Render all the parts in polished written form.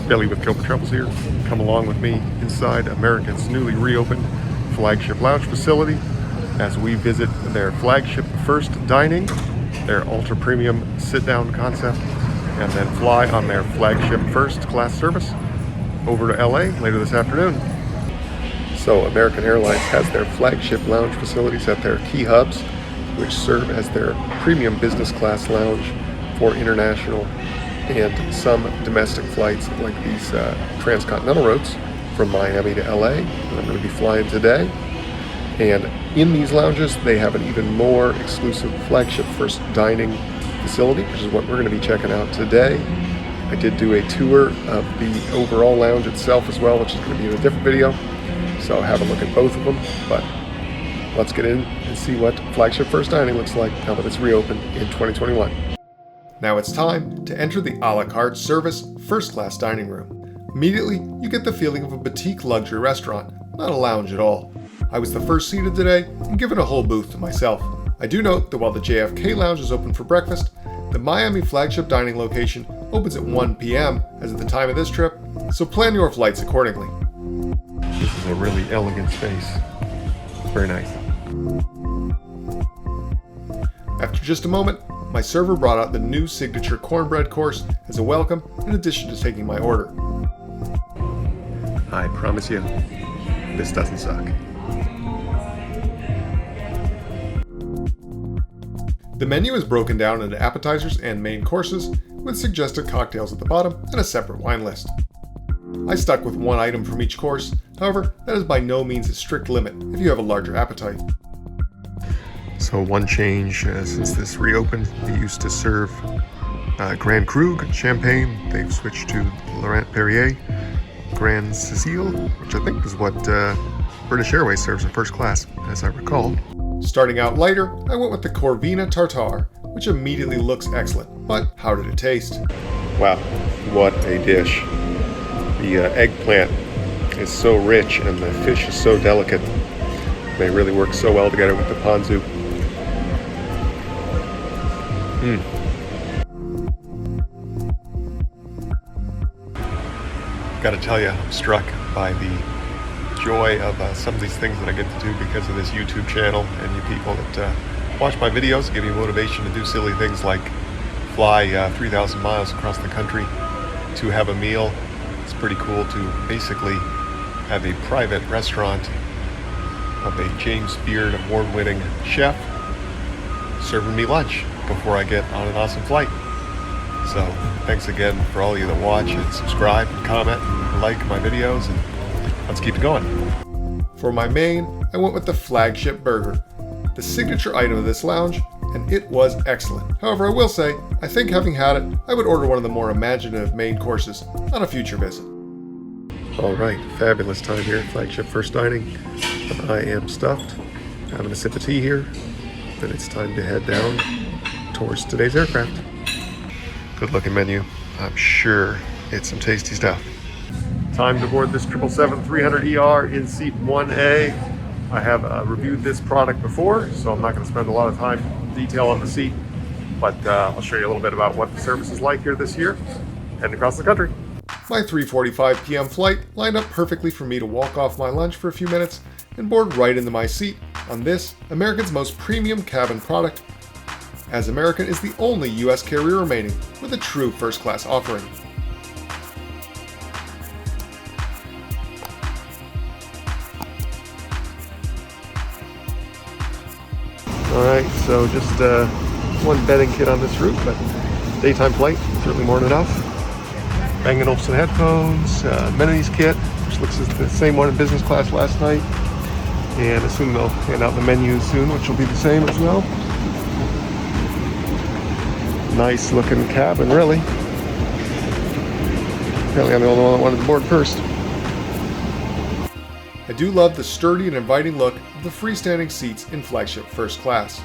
Billy with GoPro Travels here. Come along with me inside America's newly reopened Flagship Lounge facility as we visit their Flagship First Dining, their ultra premium sit-down concept, and then fly on their Flagship First Class service over to LA later this afternoon. So American Airlines has their Flagship Lounge facilities at their key hubs, which serve as their premium business class lounge for international and some domestic flights like these transcontinental routes from Miami to LA. And I'm going to be flying today. And in these lounges, they have an even more exclusive Flagship First Dining facility, which is what we're going to be checking out today. I did do a tour of the overall lounge itself as well, which is going to be in a different video. So have a look at both of them. But let's get in and see what Flagship First Dining looks like now that it's reopened in 2021. Now it's time to enter the a la carte service first class dining room. Immediately, you get the feeling of a boutique luxury restaurant, not a lounge at all. I was the first seated today and given a whole booth to myself. I do note that while the JFK Lounge is open for breakfast, the Miami Flagship Dining location opens at 1 p.m. as of the time of this trip, so plan your flights accordingly. This is a really elegant space. Very nice. After just a moment, my server brought out the new signature cornbread course as a welcome in addition to taking my order. I promise you, this doesn't suck. The menu is broken down into appetizers and main courses with suggested cocktails at the bottom and a separate wine list. I stuck with one item from each course, however, that is by no means a strict limit if you have a larger appetite. So one change since this reopened, they used to serve Grand Cru champagne. They've switched to Laurent Perrier Grand Cecile, which I think is what British Airways serves in first class, as I recall. Starting out lighter, I went with the Corvina Tartare, which immediately looks excellent. But how did it taste? Wow, what a dish. The eggplant is so rich and the fish is so delicate. They really work so well together with the ponzu. Gotta tell you, I'm struck by the joy of some of these things that I get to do because of this YouTube channel and you people that watch my videos, give me motivation to do silly things like fly 3,000 miles across the country to have a meal. It's pretty cool to basically have a private restaurant of a James Beard award-winning chef serving me lunch before I get on an awesome flight. So thanks again for all of you that watch and subscribe and comment and like my videos, and let's keep it going. For my main, I went with the Flagship Burger, the signature item of this lounge, and it was excellent. However, I will say, I think having had it, I would order one of the more imaginative main courses on a future visit. Alright, fabulous time here at Flagship First Dining. I am stuffed, having a sip of tea here, then it's time to head down towards today's aircraft. Good looking menu. I'm sure it's some tasty stuff. Time to board this 777-300ER in seat 1A. I have reviewed this product before, so I'm not going to spend a lot of time detail on the seat, but I'll show you a little bit about what the service is like here this year, heading across the country. My 3:45 p.m. flight lined up perfectly for me to walk off my lunch for a few minutes and board right into my seat on this, American's most premium cabin product, as American is the only U.S. carrier remaining with a true first class offering. Alright, so just one bedding kit on this route, but daytime flight, certainly more than enough. Bang & Olufsen headphones, amenities kit, which looks like the same one in business class last night. And assume they'll hand out the menu soon, which will be the same as well. Nice looking cabin, really. Apparently I'm the only one that wanted to board first. I do love the sturdy and inviting look of the freestanding seats in Flagship First Class.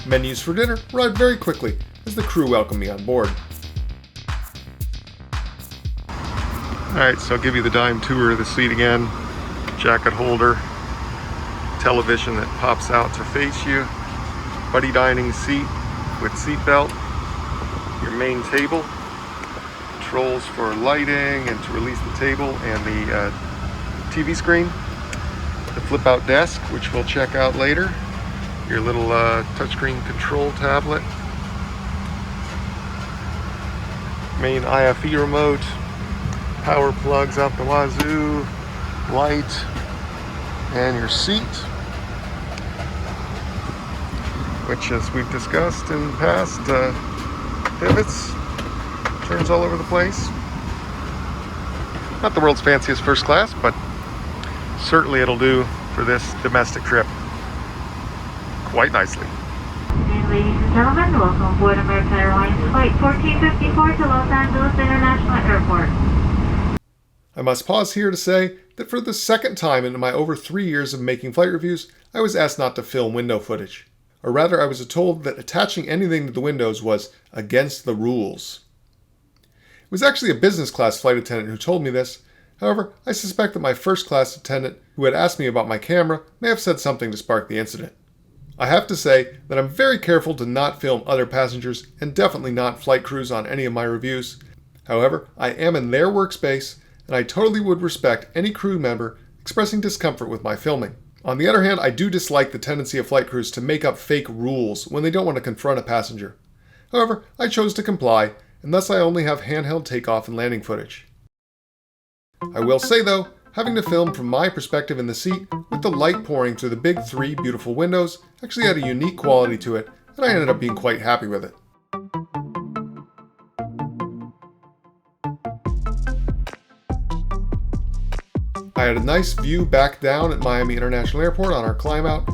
Menus for dinner arrived very quickly as the crew welcomed me on board. Alright, so I'll give you the dime tour of the seat again. Jacket holder, television that pops out to face you, buddy dining seat with seat belt, your main table, controls for lighting and to release the table and the TV screen. The flip out desk, which we'll check out later. Your little touchscreen control tablet. Main IFE remote. Power plugs out the wazoo. Light. And your seat, which, as we've discussed in past, pivots, turns all over the place. Not the world's fanciest first class, but certainly it'll do for this domestic trip quite nicely. And ladies and gentlemen, welcome aboard American Airlines Flight 1454 to Los Angeles International Airport. I must pause here to say that for the second time in my over 3 years of making flight reviews, I was asked not to film window footage. Or rather, I was told that attaching anything to the windows was against the rules. It was actually a business class flight attendant who told me this. However, I suspect that my first class attendant who had asked me about my camera may have said something to spark the incident. I have to say that I'm very careful to not film other passengers and definitely not flight crews on any of my reviews. However, I am in their workspace, and I totally would respect any crew member expressing discomfort with my filming. On the other hand, I do dislike the tendency of flight crews to make up fake rules when they don't want to confront a passenger. However, I chose to comply, and thus I only have handheld takeoff and landing footage. I will say though, having to film from my perspective in the seat, with the light pouring through the big 3 beautiful windows, actually had a unique quality to it, and I ended up being quite happy with it. I had a nice view back down at Miami International Airport on our climb out,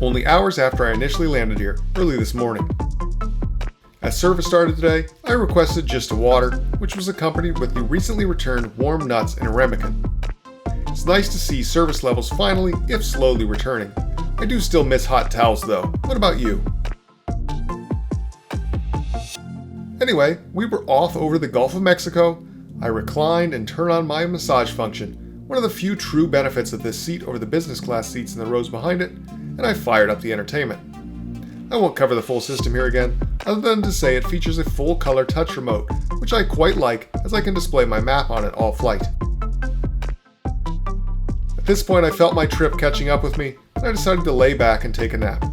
only hours after I initially landed here, early this morning. As service started today, I requested just a water, which was accompanied with the recently returned warm nuts and a ramekin. It's nice to see service levels finally, if slowly, returning. I do still miss hot towels though. What about you? Anyway, we were off over the Gulf of Mexico. I reclined and turned on my massage function, one of the few true benefits of this seat over the business class seats in the rows behind it, and I fired up the entertainment. I won't cover the full system here again, other than to say it features a full color touch remote, which I quite like as I can display my map on it all flight. At this point I felt my trip catching up with me, and I decided to lay back and take a nap.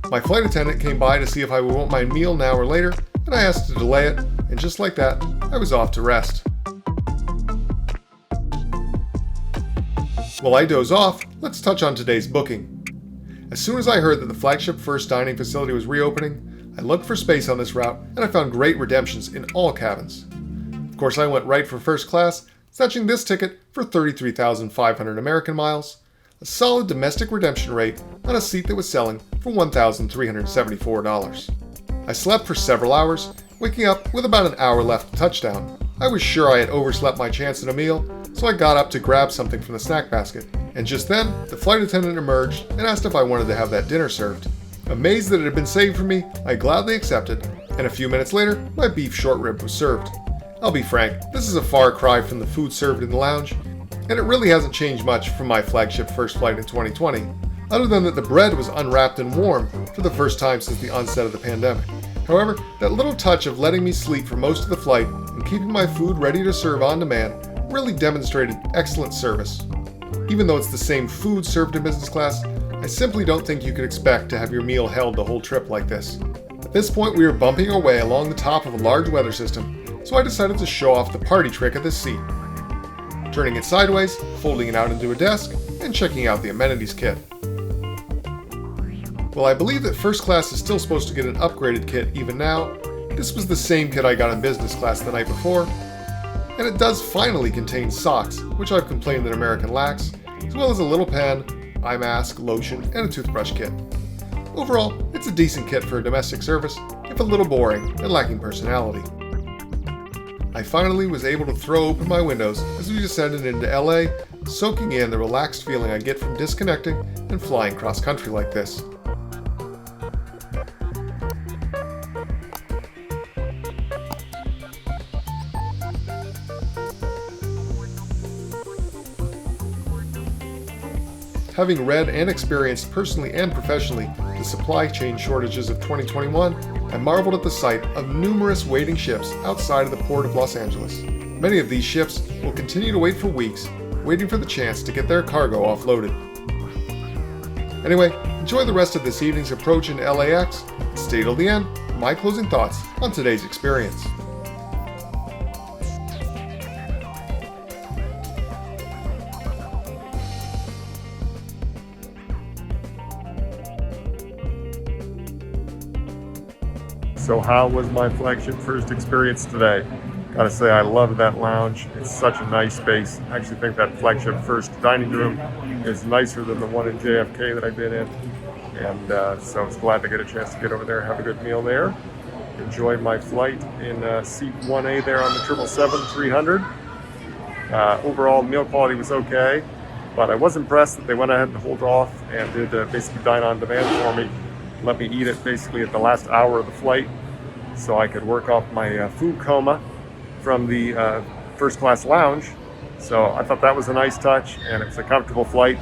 My flight attendant came by to see if I would want my meal now or later, and I asked to delay it, and just like that, I was off to rest. While I doze off, let's touch on today's booking. As soon as I heard that the Flagship First Dining facility was reopening, I looked for space on this route, and I found great redemptions in all cabins. Of course, I went right for first class, snatching this ticket for 33,500 American miles, a solid domestic redemption rate on a seat that was selling for $1,374. I slept for several hours, waking up with about an hour left to touchdown. I was sure I had overslept my chance at a meal, so I got up to grab something from the snack basket. And just then, the flight attendant emerged and asked if I wanted to have that dinner served. Amazed that it had been saved for me, I gladly accepted, and a few minutes later, my beef short rib was served. I'll be frank, this is a far cry from the food served in the lounge, and it really hasn't changed much from my Flagship First flight in 2020, other than that the bread was unwrapped and warm for the first time since the onset of the pandemic. However, that little touch of letting me sleep for most of the flight and keeping my food ready to serve on demand really demonstrated excellent service. Even though it's the same food served in business class, I simply don't think you could expect to have your meal held the whole trip like this. At this point, we were bumping our way along the top of a large weather system, so I decided to show off the party trick of this seat. Turning it sideways, folding it out into a desk, and checking out the amenities kit. While I believe that first class is still supposed to get an upgraded kit even now, this was the same kit I got in business class the night before, and it does finally contain socks, which I've complained that American lacks, as well as a little pen, eye mask, lotion, and a toothbrush kit. Overall, it's a decent kit for a domestic service, if a little boring and lacking personality. I finally was able to throw open my windows as we descended into LA, soaking in the relaxed feeling I get from disconnecting and flying cross-country like this. Having read and experienced personally and professionally the supply chain shortages of 2021, I marveled at the sight of numerous waiting ships outside of the port of Los Angeles. Many of these ships will continue to wait for weeks, waiting for the chance to get their cargo offloaded. Anyway, enjoy the rest of this evening's approach in LAX, and stay till the end for my closing thoughts on today's experience. So how was my Flagship First experience today? Gotta say, I love that lounge. It's such a nice space. I actually think that Flagship First dining room is nicer than the one in JFK that I've been in. And so I was glad to get a chance to get over there and have a good meal there. Enjoyed my flight in seat 1A there on the 777-300. Overall, meal quality was okay, but I was impressed that they went ahead and hold off and did basically dine on demand for me. Let me eat it basically at the last hour of the flight so I could work off my food coma from the first class lounge. So I thought that was a nice touch, and it was a comfortable flight.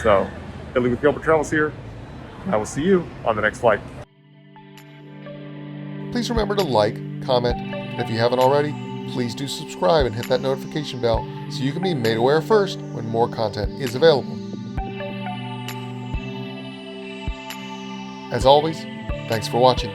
So Billy with GoPro Travels here. I will see you on the next flight. Please remember to like, comment, and if you haven't already, please do subscribe and hit that notification bell so you can be made aware first when more content is available. As always, thanks for watching.